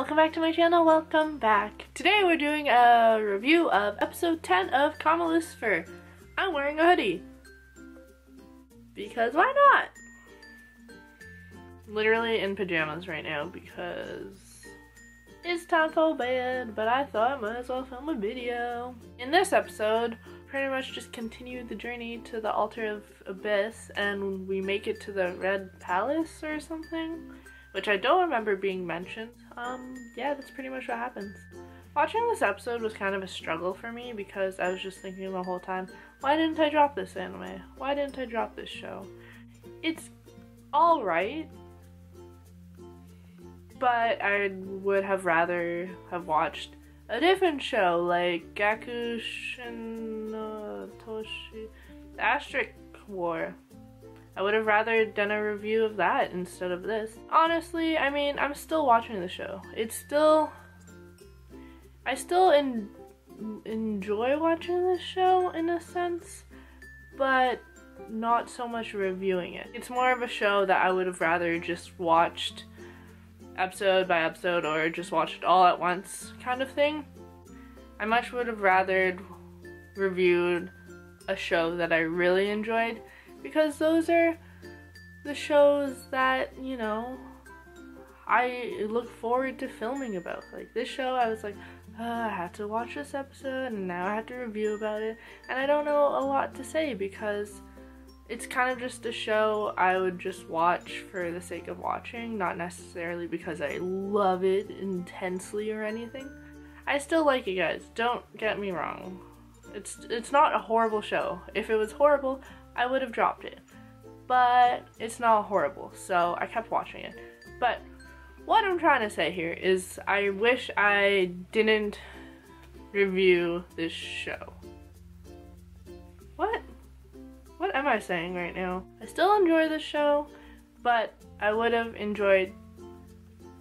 welcome back to my channel. Welcome back. Today we're doing a review of episode 10 of Comet Lucifer. I'm wearing a hoodie. Because why not? Literally in pajamas right now because it's time for bed, but I thought I might as well film a video. In this episode, pretty much just continue the journey to the Altar of Abyss and we make it to the Red Palace or something, which I don't remember being mentioned. Yeah, that's pretty much what happens. Watching this episode was kind of a struggle for me because I was just thinking the whole time, why didn't I drop this anime? Why didn't I drop this show? It's alright, but I would have rather have watched a different show like Gakush and Toshi, the Asterisk War. I would have rather done a review of that instead of this. Honestly, I mean, I'm still watching the show. I still enjoy watching this show in a sense, but not so much reviewing it. It's more of a show that I would have rather just watched episode by episode or just watched it all at once kind of thing. I much would have rather reviewed a show that I really enjoyed, because those are the shows that, you know, I look forward to filming about. Like this show, I was like, I had to watch this episode and now I have to review about it, and I don't know a lot to say because it's kind of just a show I would just watch for the sake of watching, not necessarily because I love it intensely or anything. I still like it, guys, don't get me wrong. It's not a horrible show. If it was horrible, I would have dropped it. But it's not horrible, so I kept watching it. But what I'm trying to say here is I wish I didn't review this show. What am I saying right now? I still enjoy this show, but I would have enjoyed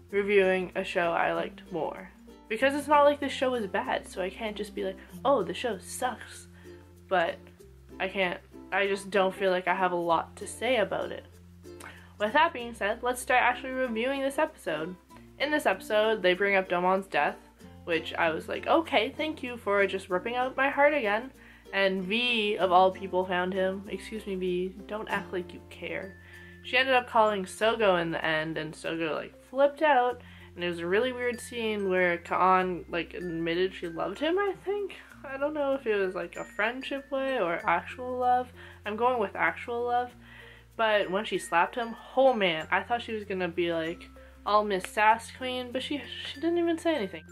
reviewing a show I liked more. Because it's not like this show is bad, so I can't just be like, oh, the show sucks. But I just don't feel like I have a lot to say about it. With that being said, let's start actually reviewing this episode. In this episode, they bring up Domon's death, which I was like, okay, thank you for just ripping out my heart again. And V, of all people, found him. Excuse me, V, don't act like you care. She ended up calling Sogo in the end, and Sogo, like, flipped out. And it was a really weird scene where Kaan, like, admitted she loved him, I think. I don't know if it was, like, a friendship way or actual love. I'm going with actual love. But when she slapped him, oh man, I thought she was gonna be, like, all Miss Sass Queen, but she didn't even say anything.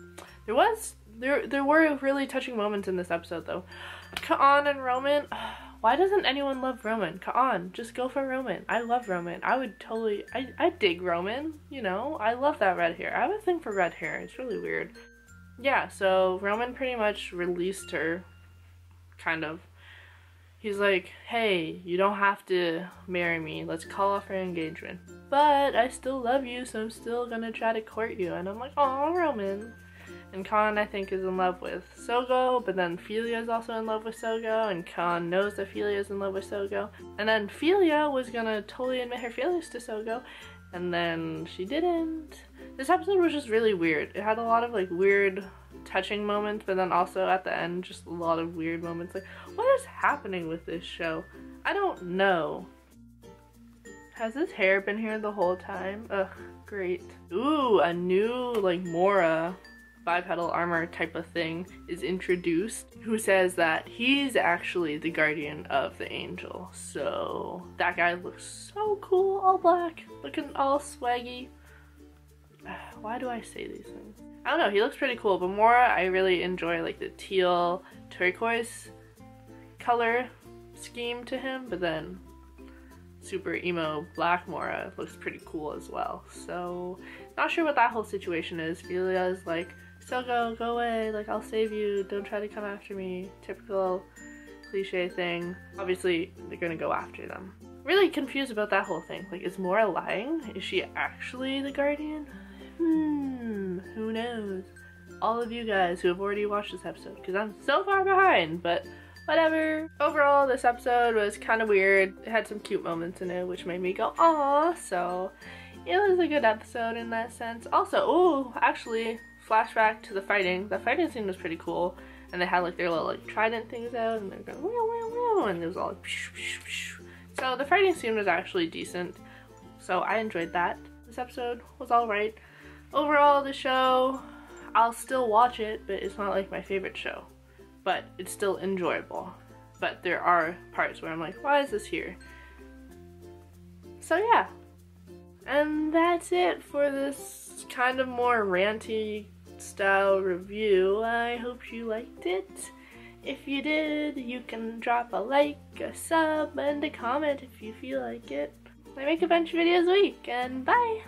There were really touching moments in this episode, though. Kaan and Roman, why doesn't anyone love Roman? Kaan, just go for Roman. I love Roman. I would totally, I dig Roman, you know? I love that red hair. I have a thing for red hair. It's really weird. Yeah, so Roman pretty much released her, kind of. He's like, hey, you don't have to marry me. Let's call off our engagement. But I still love you, so I'm still gonna try to court you. And I'm like, aw, Roman. And Kaan, I think, is in love with Sogo, but then Philia is also in love with Sogo, and Kaan knows that Philia is in love with Sogo. And then Philia was gonna totally admit her feelings to Sogo, and then she didn't. This episode was just really weird. It had a lot of, like, weird touching moments, but then also at the end, just a lot of weird moments. Like, what is happening with this show? I don't know. Has this hair been here the whole time? Ugh, great. Ooh, a new, like, Mora bipedal armor type of thing is introduced, who says that he's actually the guardian of the angel. So that guy looks so cool, all black, looking all swaggy. Why do I say these things? I don't know, he looks pretty cool, but Mora, I really enjoy like the teal turquoise color scheme to him, but then super emo black Mora looks pretty cool as well. So not sure what that whole situation is. Philia's like, Sogo, go away, like, I'll save you, don't try to come after me. Typical cliche thing. Obviously, they're gonna go after them. Really confused about that whole thing. Like, is Mora lying? Is she actually the guardian? Who knows? All of you guys who have already watched this episode, because I'm so far behind, but whatever. Overall, this episode was kind of weird. It had some cute moments in it, which made me go, aww, so it was a good episode in that sense. Also, oh, actually, flashback to the fighting. The fighting scene was pretty cool, and they had like their little like trident things out, and they were going wow, wow, wow, and it was all like psh, psh, psh. So the fighting scene was actually decent, so I enjoyed that. This episode was alright. Overall, the show, I'll still watch it, but it's not like my favorite show. But it's still enjoyable. But there are parts where I'm like, why is this here? So yeah. And that's it for this kind of more ranty style review. I hope you liked it. If you did, you can drop a like, a sub, and a comment if you feel like it. I make a bunch of videos a week, and bye!